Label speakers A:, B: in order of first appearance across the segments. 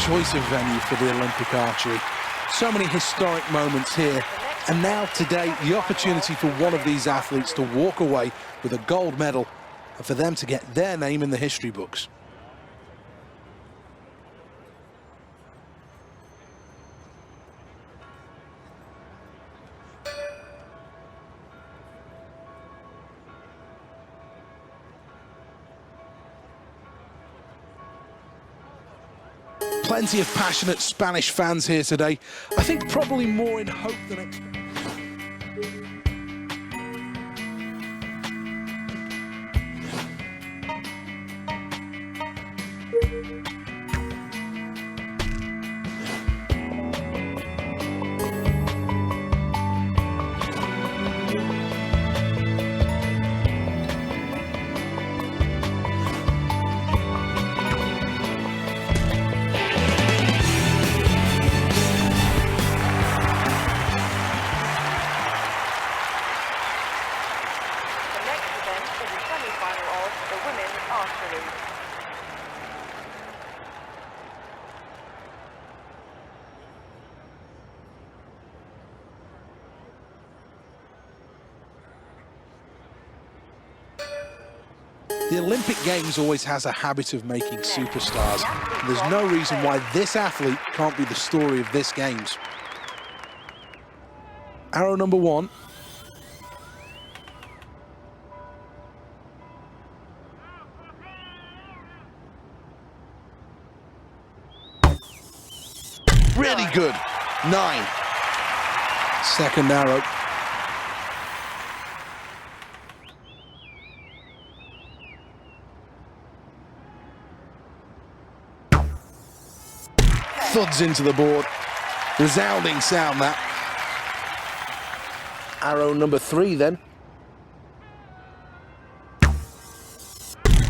A: choice of venue for the Olympic archery. So many historic moments here. And now today, the opportunity for one of these athletes to walk away with a gold medal and for them to get their name in the history books. Plenty of passionate Spanish fans here today. I think probably more in hope than expected. The Olympic Games always has a habit of making superstars. And there's no reason why this athlete can't be the story of this Games. Arrow number 1. Really good. 9. Second arrow. Thuds into the board. Resounding sound, that. Arrow number 3 then.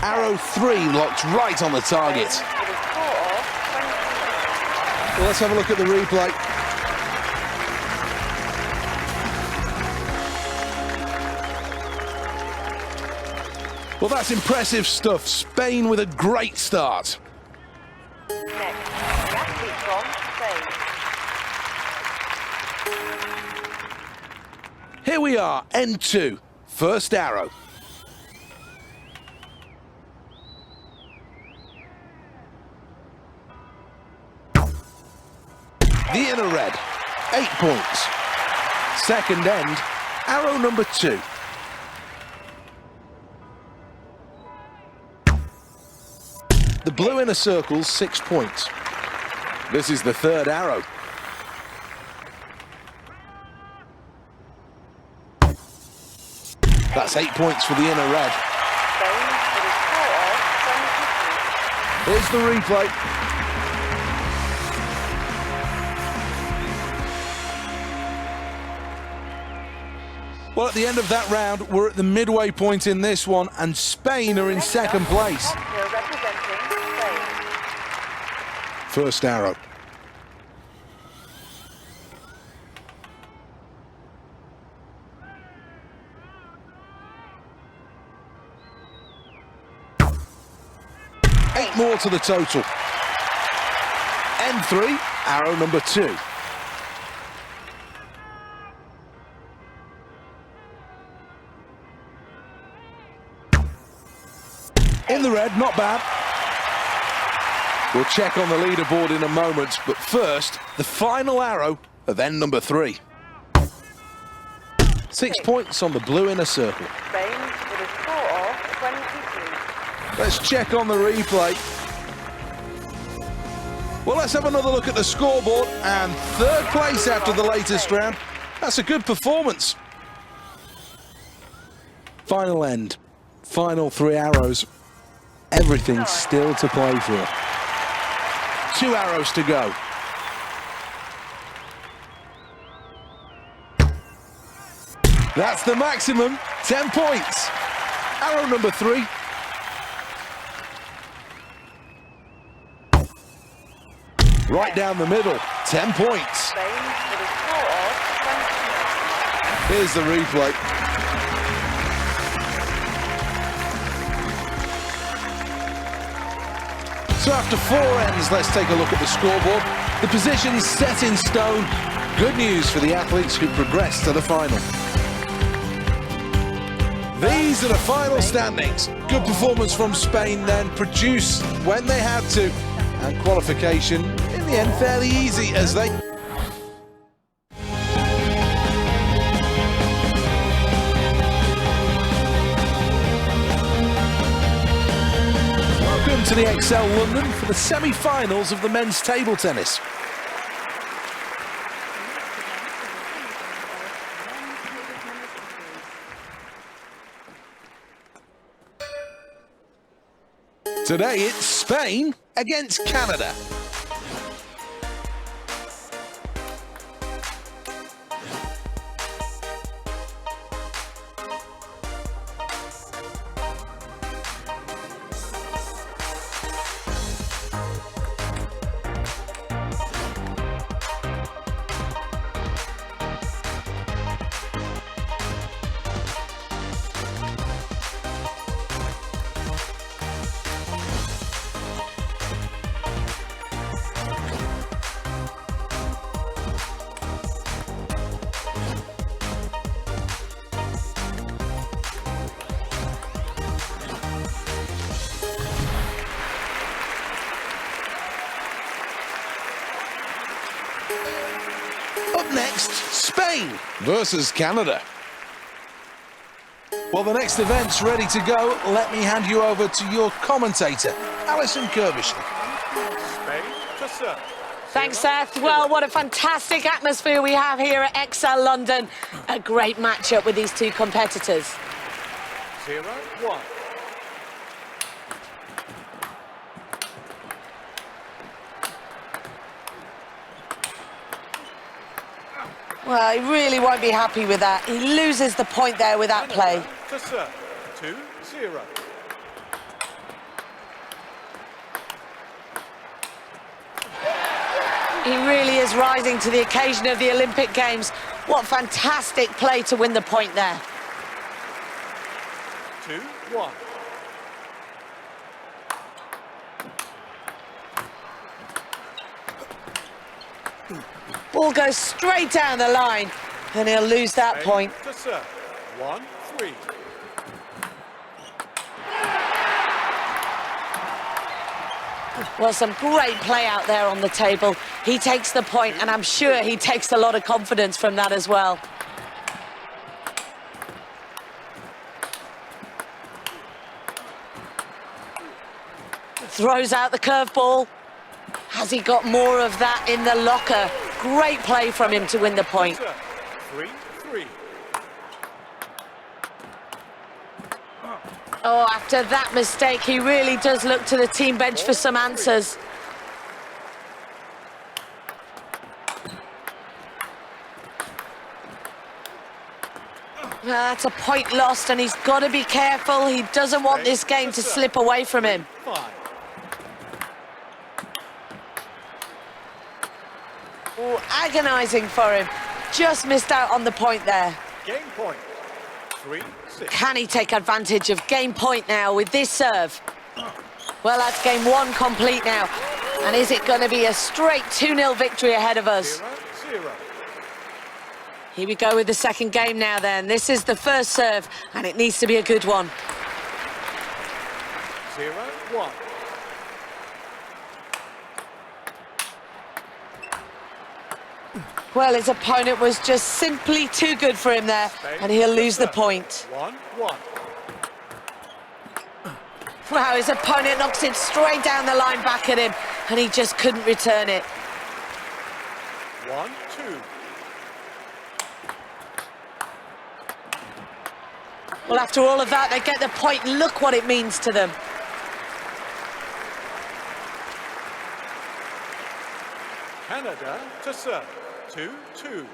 A: Arrow 3 locked right on the target. Well, let's have a look at the replay. Well, that's impressive stuff. Spain with a great start. Here we are, end 2, first arrow. The inner red, 8 points. Second end, arrow number 2. The blue inner circle's 6 points. This is the third arrow. That's 8 points for the inner red. Here's the replay. Well, at the end of that round, we're at the midway point in this one, and Spain are in second place. First arrow. Eight more to the total. End 3, arrow number 2. In the red, not bad. We'll check on the leaderboard in a moment, but first, the final arrow of end number 3. 6 points on the blue inner circle.
B: Spain with a score of 22.
A: Let's check on the replay. Well, let's have another look at the scoreboard, and third place after the latest round. That's a good performance. Final end, final 3 arrows. Everything still to play for. 2 arrows to go. That's the maximum, 10 points. Arrow number 3. Right down the middle, 10 points. Here's the replay. So after 4 ends, let's take a look at the scoreboard. The positions set in stone. Good news for the athletes who progressed to the final. These are the final standings. Good performance from Spain then, produced when they had to, and qualification in the end fairly easy as they... Welcome to the XL London for the semi-finals of the men's table tennis. Today it's Spain against Canada. Up next, Spain versus Canada. Well, the next event's ready to go. Let me hand you over to your commentator, Alison Kirbishley.
C: Spain to serve.
D: Thanks, Seth. Well, what a fantastic atmosphere we have here at XL London. A great matchup with these two competitors.
C: 0-1.
D: Well, he really won't be happy with that. He loses the point there with that play.
C: To serve. 2-0.
D: He really is rising to the occasion of the Olympic Games. What fantastic play to win the point there.
C: 2-1.
D: Ball goes straight down the line, and he'll lose that point.
C: To serve. 1-3.
D: Well, some great play out there on the table. He takes the point, and I'm sure he takes a lot of confidence from that as well. Throws out the curveball. Has he got more of that in the locker? Great play from him to win the point.
C: 3-3.
D: Oh, after that mistake, he really does look to the team bench for some answers. That's a point lost, and he's got to be careful. He doesn't want this game to slip away from him.
C: 5.
D: Oh, agonising for him. Just missed out on the point there.
C: Game point. 3-6.
D: Can he take advantage of game point now with this serve? Well, that's game one complete now. And is it going to be a straight 2-0 victory ahead of us?
C: 0-0.
D: Here we go with the second game now then. This is the first serve, and it needs to be a good one.
C: 0-1.
D: Well, his opponent was just simply too good for him there, and he'll lose the point.
C: 1-1.
D: Wow, his opponent knocks it straight down the line back at him, and he just couldn't return it.
C: 1-2.
D: Well, after all of that, they get the point. Look what it means to them.
C: Canada to serve. 2-2.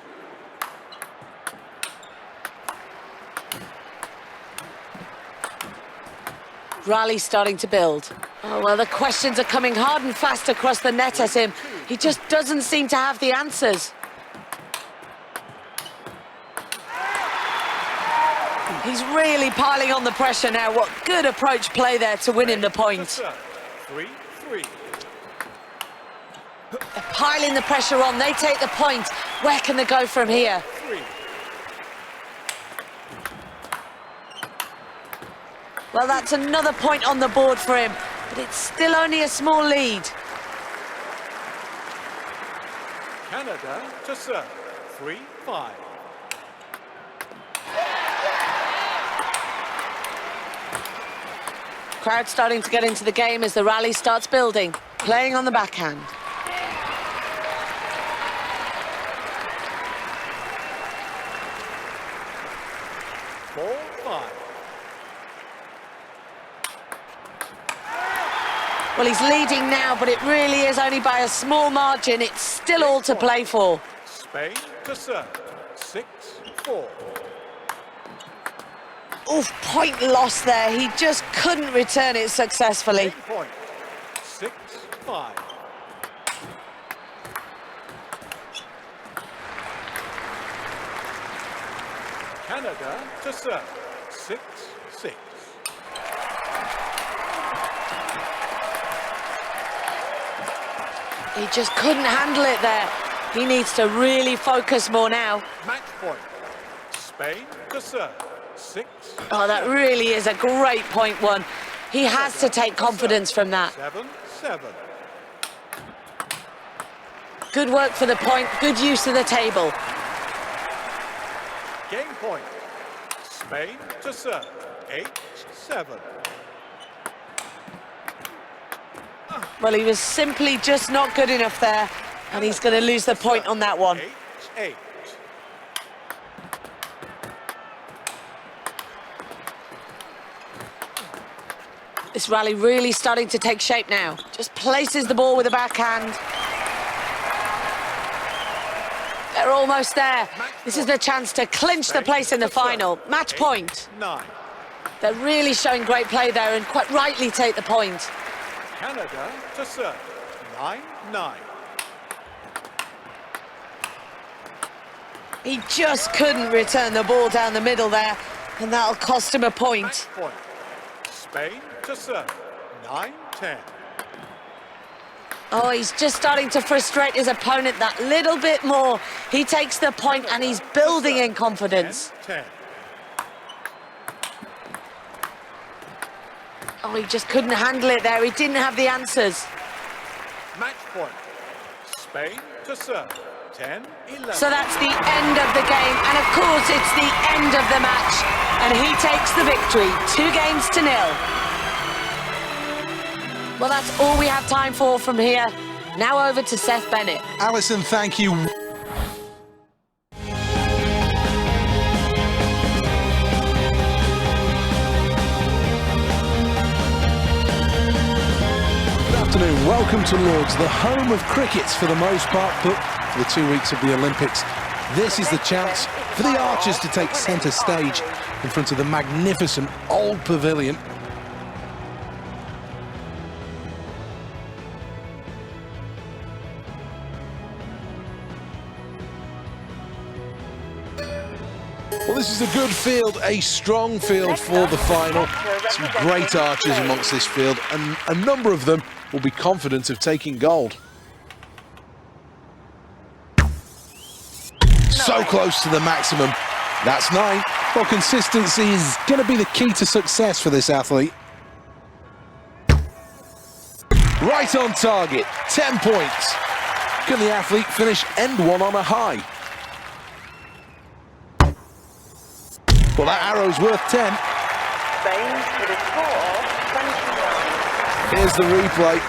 D: Rally starting to build. Oh, well, the questions are coming hard and fast across the net at him. He just doesn't seem to have the answers. He's really piling on the pressure now. What good approach play there to win him the point.
C: 3-3.
D: They're piling the pressure on. They take the point. Where can they go from here?
C: 3.
D: Well, that's another point on the board for him, but it's still only a small lead.
C: Canada to serve. 3-5.
D: Crowd starting to get into the game as the rally starts building. Playing on the backhand. Well, he's leading now, but it really is only by a small margin. It's still all to play for.
C: Spain to serve. 6-4.
D: Oof, point lost there. He just couldn't return it successfully.
C: Game point. 6-5. Canada to serve. 6-6.
D: He just couldn't handle it there. He needs to really focus more now.
C: Match point. Spain to serve. 6.
D: Oh, that really is a great point one. He has to take confidence from that.
C: 7-7.
D: Good work for the point, good use of the table.
C: Game point. Spain to serve. 8-7.
D: Well, he was simply just not good enough there, and he's going to lose the point on that one.
C: 8-8.
D: This rally really starting to take shape now. Just places the ball with a backhand. They're almost there. This is the chance to clinch the place in the final. Match point.
C: 9.
D: They're really showing great play there and quite rightly take the point.
C: Canada to serve. 9-9.
D: He just couldn't return the ball down the middle there, and that'll cost him a point.
C: Match point. Spain to serve. 9-10.
D: Oh, he's just starting to frustrate his opponent that little bit more. He takes the point and he's building in confidence.
C: 10-10.
D: Oh, he just couldn't handle it there. He didn't have the answers.
C: Match point. Spain to serve. 10-11.
D: So that's the end of the game, and of course it's the end of the match, and he takes the victory, 2-0. Well, that's all we have time for from here. Now over to Seth Bennett.
A: Alison, thank you. Welcome to Lords, the home of cricket for the most part, but for the 2 weeks of the Olympics, this is the chance for the archers to take centre stage in front of the magnificent old pavilion. Well, this is a good field, a strong field for the final. Some great archers amongst this field, and a number of them will be confident of taking gold. So close to the maximum. That's 9. Well, consistency is going to be the key to success for this athlete. Right on target, 10 points. Can the athlete finish end one on a high? Well, that arrow's worth 10.
B: Spain with a score of 29.
A: Here's the replay.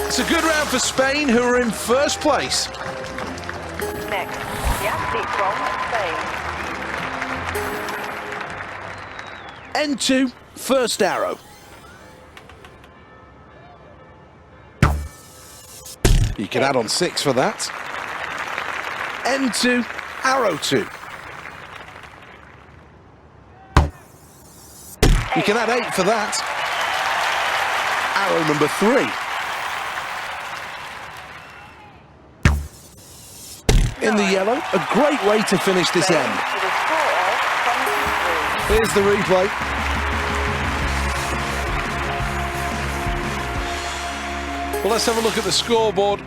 A: It's a good round for Spain, who are in first place.
B: Next, the athlete from Spain.
A: End 2, first arrow. You can add on 6 for that. End 2, arrow 2. You can add 8 for that. Arrow number 3. In the yellow, a great way to finish this
B: Spain
A: end.
B: with a score of 23.
A: Here's the replay. Well, let's have a look at the scoreboard.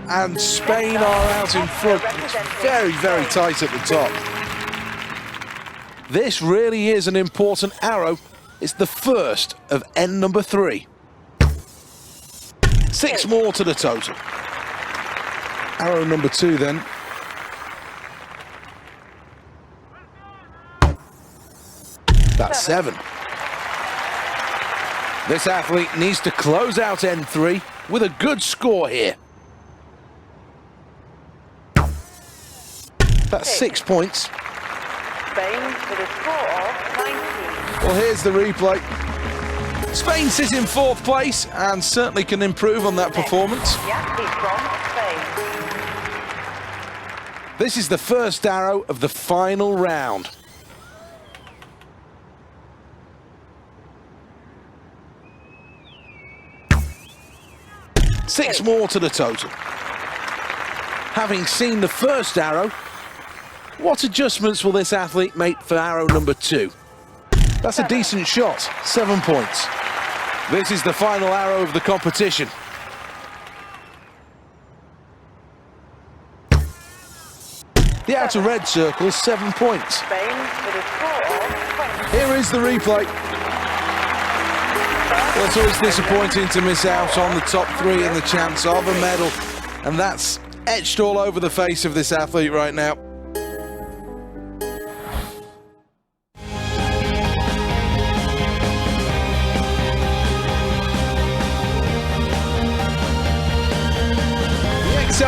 A: And Spain are out in front. It's very, very tight at the top. This really is an important arrow. It's the first of end number 3. 6 more to the total. Arrow number 2 then. That's 7. This athlete needs to close out end 3 with a good score here. That's 6 points.
B: Spain with a score of 19.
A: Well, here's the replay. Spain sit in 4th place and certainly can improve on that performance.
B: Yeah, he's from Spain.
A: This is the first arrow of the final round. Six more to the total. Having seen the first arrow, what adjustments will this athlete make for arrow number 2? That's a decent shot, 7 points. This is the final arrow of the competition. The outer red circle, 7 points.
B: Spain with a score of 20.
A: Here is the replay. Well, it's always disappointing to miss out on the top 3 and the chance of a medal. And that's etched all over the face of this athlete right now.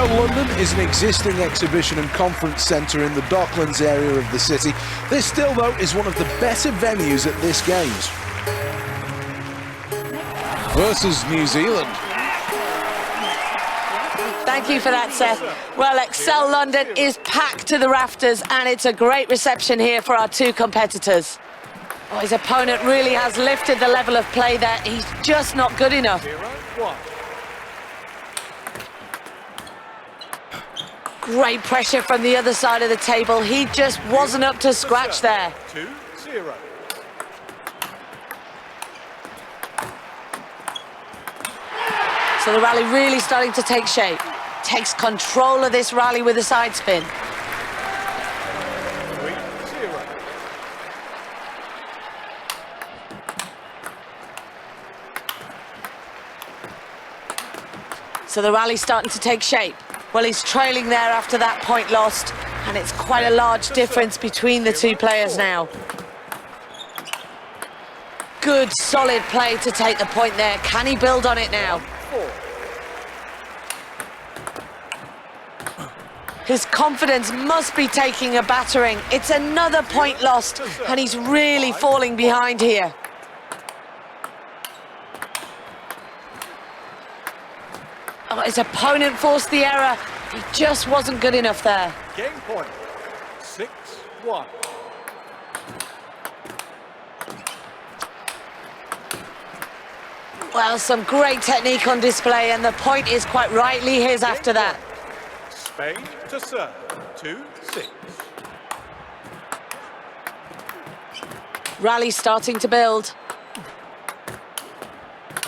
A: London is an existing exhibition and conference centre in the Docklands area of the city. This still, though, is one of the better venues at this Games. Versus New Zealand.
D: Thank you for that, Seth. Well, Excel London is packed to the rafters, and it's a great reception here for our 2 competitors. Oh, his opponent really has lifted the level of play there. He's just not good enough.
C: 0-1.
D: Great pressure from the other side of the table. He just wasn't up to scratch there.
C: 2-0.
D: So the rally really starting to take shape. Takes control of this rally with a side spin.
C: 3-0.
D: So the rally's starting to take shape. Well, he's trailing there after that point lost, and it's quite a large difference between the 2 players now. Good, solid play to take the point there. Can he build on it now?
C: 4.
D: His confidence must be taking a battering. It's another point lost, and he's really falling behind here. Oh, his opponent forced the error. He just wasn't good enough there.
C: Game point. 6-1.
D: Well, some great technique on display, and the point is quite rightly his after that.
C: Spain to serve. 2-6.
D: Rally starting to build.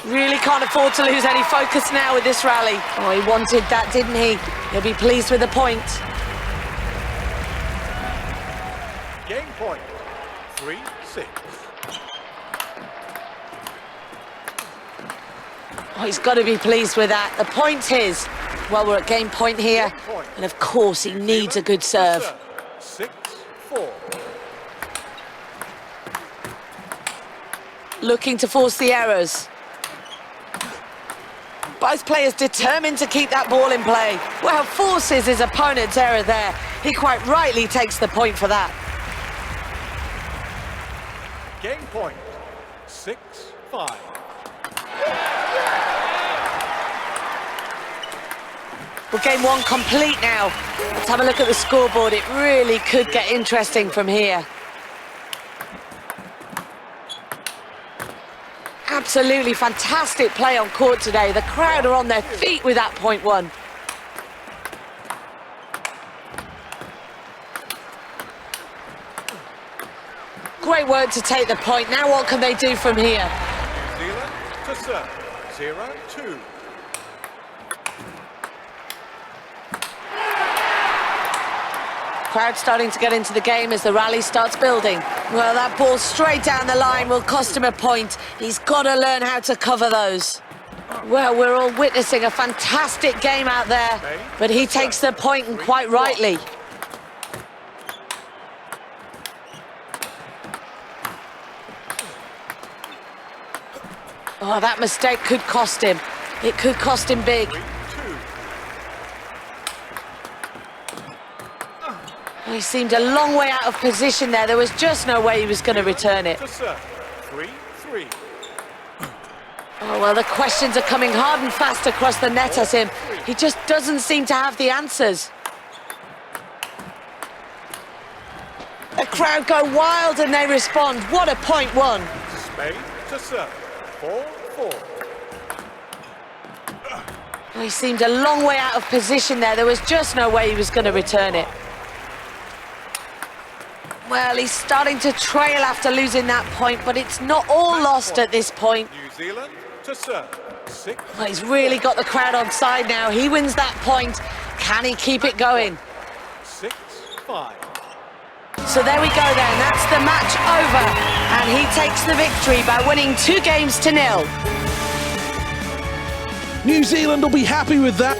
D: Really can't afford to lose any focus now with this rally. Oh, he wanted that, didn't he? He'll be pleased with the point.
C: Game point. 3-6.
D: Oh, he's got to be pleased with that. The point's his. Well, we're at game point here. And of course, he needs a good serve.
C: 6-4.
D: Looking to force the errors. Both players determined to keep that ball in play. Well, forces his opponent's error there. He quite rightly takes the point for that.
C: Game point. 6-5.
D: Well, game 1 complete now. Let's have a look at the scoreboard. It really could get interesting from here. Absolutely fantastic play on court today. The crowd are on their feet with that point 1. Great work to take the point. Now what can they do from here?
C: New Zealand to serve. 0-2.
D: Crowd starting to get into the game as the rally starts building. Well, that ball straight down the line will cost him a point. He's got to learn how to cover those. Well, we're all witnessing a fantastic game out there, but he takes the point, and quite rightly. Oh, that mistake could cost him. It could cost him big. He seemed a long way out of position there. There was just no way he was going to return it.
C: 3-3.
D: Oh, well, the questions are coming hard and fast across the net at him. He just doesn't seem to have the answers. The crowd go wild and they respond. What a point won.
C: Spain to serve. 4-4.
D: Oh, he seemed a long way out of position there. There was just no way he was going to return it. Well, he's starting to trail after losing that point, but it's not all lost at this point.
C: New Zealand to serve. 6.
D: Well, he's really got the crowd on side now. He wins that point. Can he keep it going?
C: 6-5.
D: So there we go then. That's the match over. And he takes the victory by winning 2-0.
A: New Zealand will be happy with that.